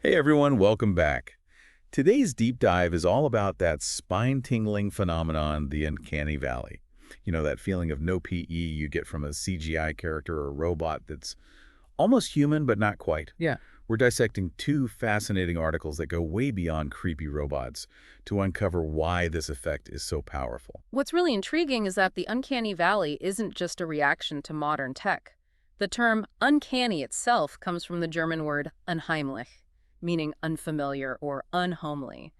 Hey everyone, welcome back. Today's deep dive is all about that spine-tingling phenomenon, the Uncanny Valley. You know, that feeling of no PE you get from a CGI character or a robot that's almost human but not quite. Yeah. We're dissecting two fascinating articles that go way beyond creepy robots to uncover why this effect is so powerful. What's really intriguing is that the uncanny valley isn't just a reaction to modern tech. The term uncanny itself comes from the German word unheimlich, meaning unfamiliar or unhomely.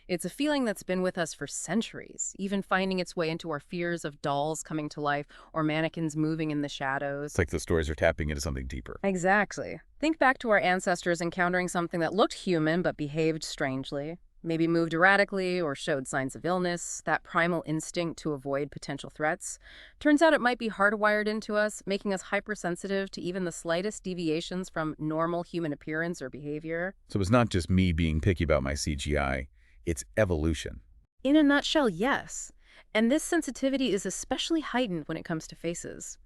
It's a feeling that's been with us for centuries, even finding its way into our fears of dolls coming to life or mannequins moving in the It's shadows. like the stories are tapping into something deeper. Exactly. Think back to our ancestors encountering something that looked human but behaved strangely, maybe moved erratically or showed signs of illness. That primal instinct to avoid potential threats. Turns out it might be hardwired into us, making us hypersensitive to even the slightest deviations from normal human appearance or behavior. So it's not just me being picky about my CGI, it's evolution. In a nutshell, yes. And this sensitivity is especially heightened when it comes to faces.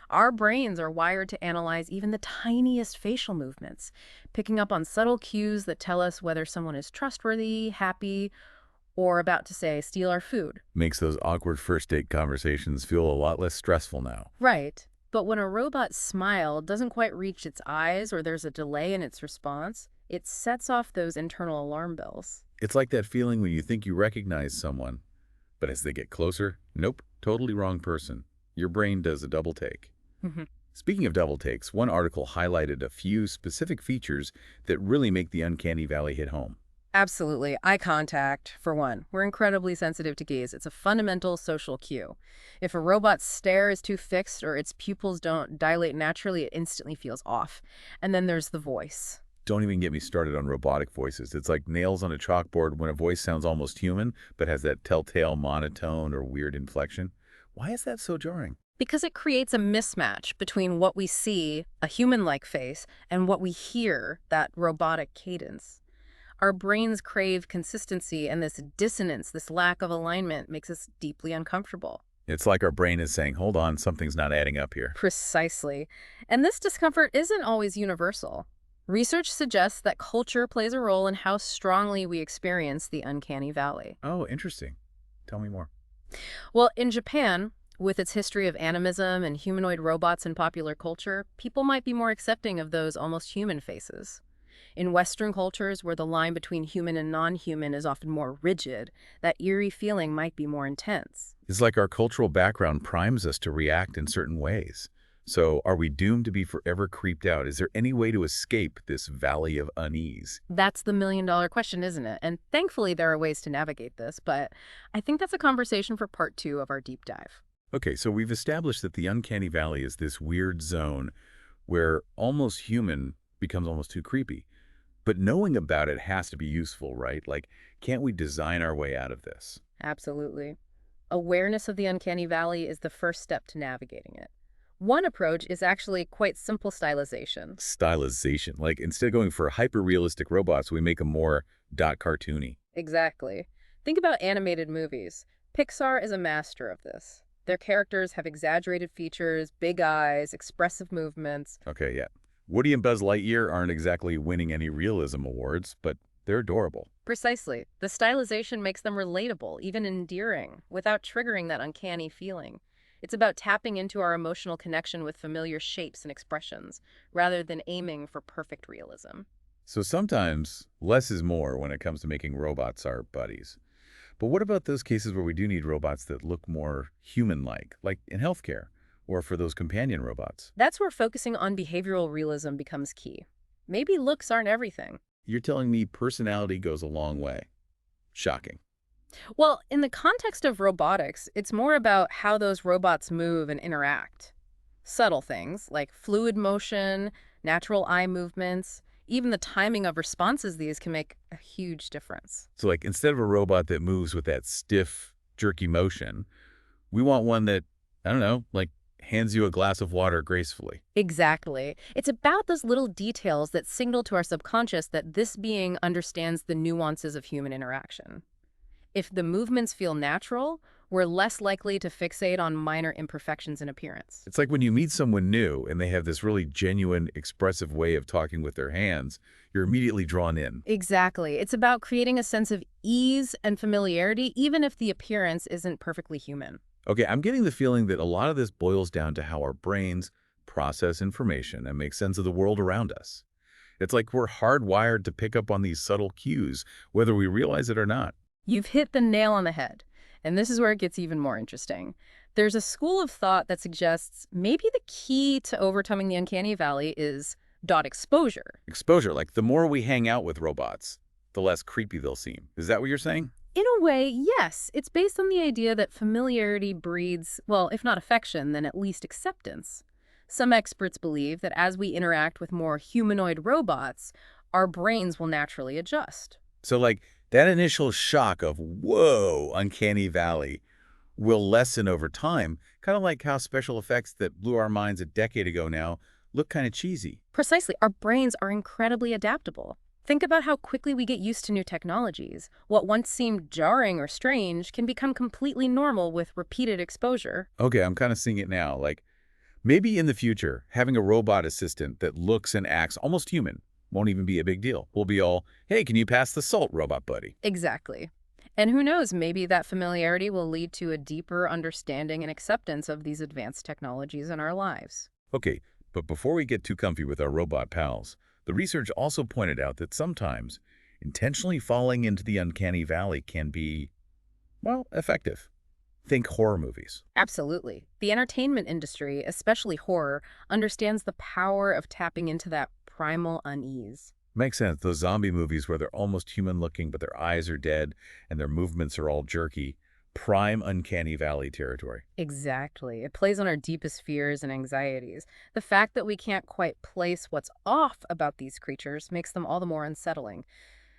Our brains are wired to analyze even the tiniest facial movements, picking up on subtle cues that tell us whether someone is trustworthy, happy, or about to say, steal our food. Makes those awkward first date conversations feel a lot less stressful now. Right. But when a robot's smile doesn't quite reach its eyes or there's a delay in its response, it sets off those internal alarm bells. It's like that feeling when you think you recognize someone, but as they get closer, nope, totally wrong person. Your brain does a double take. Speaking of double takes, one article highlighted a few specific features that really make the Uncanny Valley hit home. Absolutely. Eye contact, for one. We're incredibly sensitive to gaze. It's a fundamental social cue. If a robot's stare is too fixed or its pupils don't dilate naturally, it instantly feels off. And then there's the voice. Don't even get me started on robotic voices. It's like nails on a chalkboard when a voice sounds almost human, but has that telltale monotone or weird inflection. Why is that so jarring? Because it creates a mismatch between what we see, a human-like face, and what we hear, that robotic cadence. Our brains crave consistency, and this dissonance, this lack of alignment, makes us deeply uncomfortable. It's like our brain is saying, hold on, something's not adding up here. Precisely. And this discomfort isn't always universal. Research suggests that culture plays a role in how strongly we experience the uncanny valley. Oh, interesting. Tell me more. Well, in Japan, with its history of animism and humanoid robots in popular culture, people might be more accepting of those almost human faces. In Western cultures, where the line between human and non-human is often more rigid, that eerie feeling might be more intense. It's like our cultural background primes us to react in certain ways. So are we doomed to be forever creeped out? Is there any way to escape this valley of unease? That's the million-dollar question, isn't it? And thankfully, there are ways to navigate this, but I think that's a conversation for part 2 of our deep dive. Okay, so we've established that the Uncanny Valley is this weird zone where almost human becomes almost too creepy. But knowing about it has to be useful, right? Like, can't we design our way out of this? Absolutely. Awareness of the uncanny valley is the first step to navigating it. One approach is actually quite simple stylization. Stylization. Like, instead of going for hyper-realistic robots, we make them more dot cartoony. Exactly. Think about animated movies. Pixar is a master of this. Their characters have exaggerated features, big eyes, expressive movements. Okay, yeah. Woody and Buzz Lightyear aren't exactly winning any realism awards, but they're adorable. Precisely. The stylization makes them relatable, even endearing, without triggering that uncanny feeling. It's about tapping into our emotional connection with familiar shapes and expressions, rather than aiming for perfect realism. So sometimes less is more when it comes to making robots our buddies. But what about those cases where we do need robots that look more human-like, like in healthcare, or for those companion robots? That's where focusing on behavioral realism becomes key. Maybe looks aren't everything. You're telling me personality goes a long way. Shocking. Well, in the context of robotics, it's more about how those robots move and interact. Subtle things like fluid motion, natural eye movements, even the timing of responses these can make a huge difference. So like instead of a robot that moves with that stiff, jerky motion, we want one that, I don't know, like hands you a glass of water gracefully. Exactly. It's about those little details that signal to our subconscious that this being understands the nuances of human interaction. If the movements feel natural, we're less likely to fixate on minor imperfections in appearance. It's like when you meet someone new and they have this really genuine, expressive way of talking with their hands, you're immediately drawn in. Exactly. It's about creating a sense of ease and familiarity, even if the appearance isn't perfectly human. Okay, I'm getting the feeling that a lot of this boils down to how our brains process information and make sense of the world around us. It's like we're hardwired to pick up on these subtle cues, whether we realize it or not. You've hit the nail on the head. And this is where it gets even more interesting. There's a school of thought that suggests maybe the key to overcoming the uncanny valley is dot exposure. Exposure, like the more we hang out with robots, the less creepy they'll seem. Is that what you're saying? In a way, yes. It's based on the idea that familiarity breeds, well, if not affection, then at least acceptance. Some experts believe that as we interact with more humanoid robots, our brains will naturally adjust. So like that initial shock of, whoa, uncanny valley, will lessen over time, kind of like how special effects that blew our minds a decade ago now look kind of cheesy. Precisely. Our brains are incredibly adaptable. Think about how quickly we get used to new technologies. What once seemed jarring or strange can become completely normal with repeated exposure. Okay, I'm kind of seeing it now. Like maybe in the future, having a robot assistant that looks and acts almost human won't even be a big deal. We'll be all, hey, can you pass the salt, robot buddy? Exactly. And who knows, maybe that familiarity will lead to a deeper understanding and acceptance of these advanced technologies in our lives. Okay, but before we get too comfy with our robot pals, the research also pointed out that sometimes intentionally falling into the uncanny valley can be, well, effective. Think horror movies. Absolutely. The entertainment industry, especially horror, understands the power of tapping into that primal unease. Makes sense. Those zombie movies where they're almost human-looking, but their eyes are dead and their movements are all jerky. Prime uncanny valley territory. Exactly. It plays on our deepest fears and anxieties. The fact that we can't quite place what's off about these creatures makes them all the more unsettling.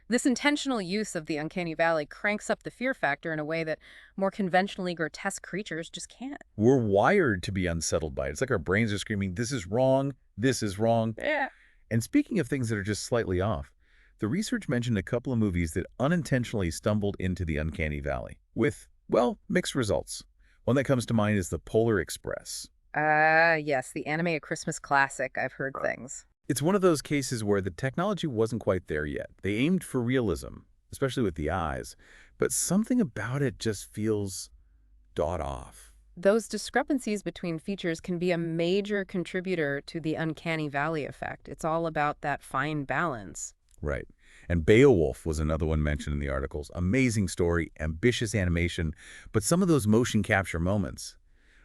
This intentional use of the uncanny valley cranks up the fear factor in a way that more conventionally grotesque creatures just can't. We're wired to be unsettled by it. It's like our brains are screaming, this is wrong, this is wrong. Yeah. And speaking of things that are just slightly off, the research mentioned a couple of movies that unintentionally stumbled into the uncanny valley with, well, mixed results. One that comes to mind is The Polar Express. Yes, the anime A Christmas classic. I've heard things. It's one of those cases where the technology wasn't quite there yet. They aimed for realism, especially with the eyes, but something about it just feels off. Those discrepancies between features can be a major contributor to the uncanny valley effect. It's all about that fine balance. Right. And Beowulf was another one mentioned in the articles. Amazing story, ambitious animation, but some of those motion capture moments,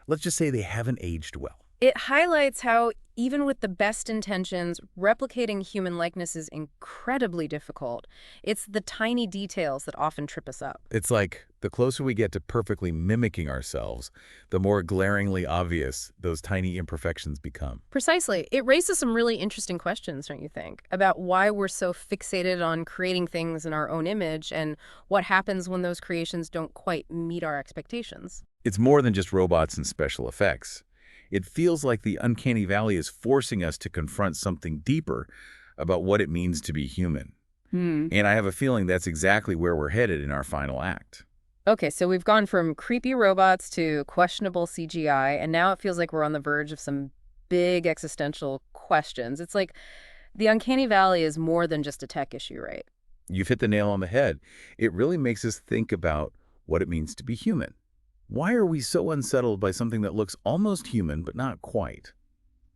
let's just say they haven't aged well. It highlights how, even with the best intentions, replicating human likeness is incredibly difficult. It's the tiny details that often trip us up. It's like the closer we get to perfectly mimicking ourselves, the more glaringly obvious those tiny imperfections become. Precisely. It raises some really interesting questions, don't you think, about why we're so fixated on creating things in our own image and what happens when those creations don't quite meet our expectations. It's more than just robots and special effects. It feels like the uncanny valley is forcing us to confront something deeper about what it means to be human. And I have a feeling that's exactly where we're headed in our final act. Okay, so we've gone from creepy robots to questionable CGI, and now it feels like we're on the verge of some big existential questions. It's like the uncanny valley is more than just a tech issue, right? You've hit the nail on the head. It really makes us think about what it means to be human. Why are we so unsettled by something that looks almost human, but not quite?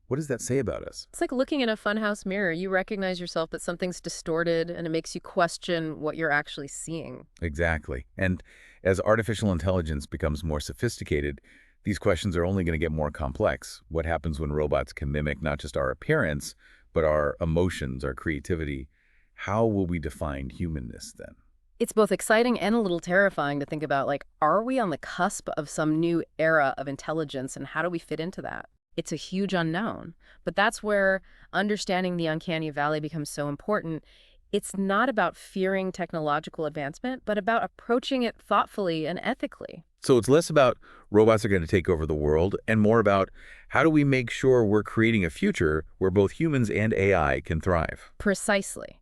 What does that say about us? It's like looking in a funhouse mirror. You recognize yourself, but something's distorted, and it makes you question what you're actually seeing. Exactly. And as artificial intelligence becomes more sophisticated, these questions are only going to get more complex. What happens when robots can mimic not just our appearance, but our emotions, our creativity? How will we define humanness then? It's both exciting and a little terrifying to think about, like, are we on the cusp of some new era of intelligence, and how do we fit into that? It's a huge unknown, but that's where understanding the uncanny valley becomes so important. It's not about fearing technological advancement, but about approaching it thoughtfully and ethically. So it's less about robots are going to take over the world and more about how do we make sure we're creating a future where both humans and AI can thrive. Precisely.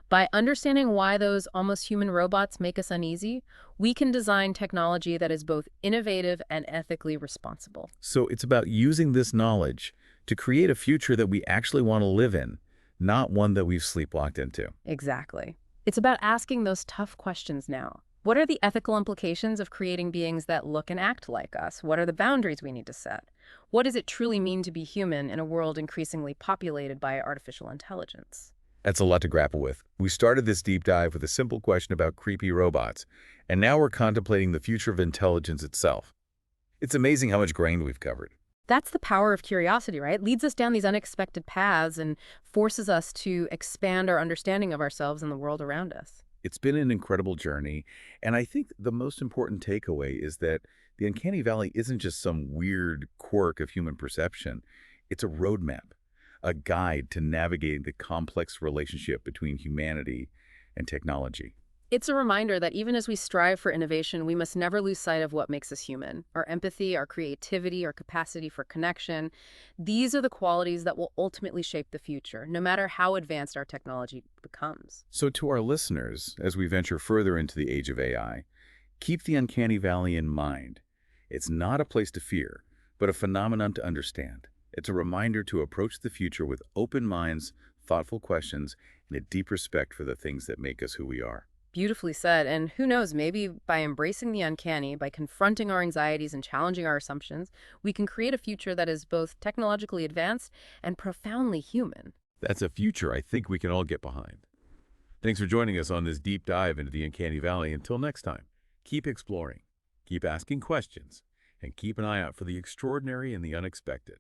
By understanding why those almost human robots make us uneasy, we can design technology that is both innovative and ethically responsible. So it's about using this knowledge to create a future that we actually want to live in, not one that we've sleepwalked into. Exactly. It's about asking those tough questions now. What are the ethical implications of creating beings that look and act like us? What are the boundaries we need to set? What does it truly mean to be human in a world increasingly populated by artificial intelligence? That's a lot to grapple with. We started this deep dive with a simple question about creepy robots, and now we're contemplating the future of intelligence itself. It's amazing how much ground we've covered. That's the power of curiosity, right? It leads us down these unexpected paths and forces us to expand our understanding of ourselves and the world around us. It's been an incredible journey, and I think the most important takeaway is that the Uncanny Valley isn't just some weird quirk of human perception. It's a roadmap, a guide to navigating the complex relationship between humanity and technology. It's a reminder that even as we strive for innovation, we must never lose sight of what makes us human. Our empathy, our creativity, our capacity for connection. These are the qualities that will ultimately shape the future, no matter how advanced our technology becomes. So to our listeners, as we venture further into the age of AI, keep the Uncanny Valley in mind. It's not a place to fear, but a phenomenon to understand. It's a reminder to approach the future with open minds, thoughtful questions, and a deep respect for the things that make us who we are. Beautifully said. And who knows, maybe by embracing the uncanny, by confronting our anxieties and challenging our assumptions, we can create a future that is both technologically advanced and profoundly human. That's a future I think we can all get behind. Thanks for joining us on this deep dive into the Uncanny Valley. Until next time, keep exploring, keep asking questions, and keep an eye out for the extraordinary and the unexpected.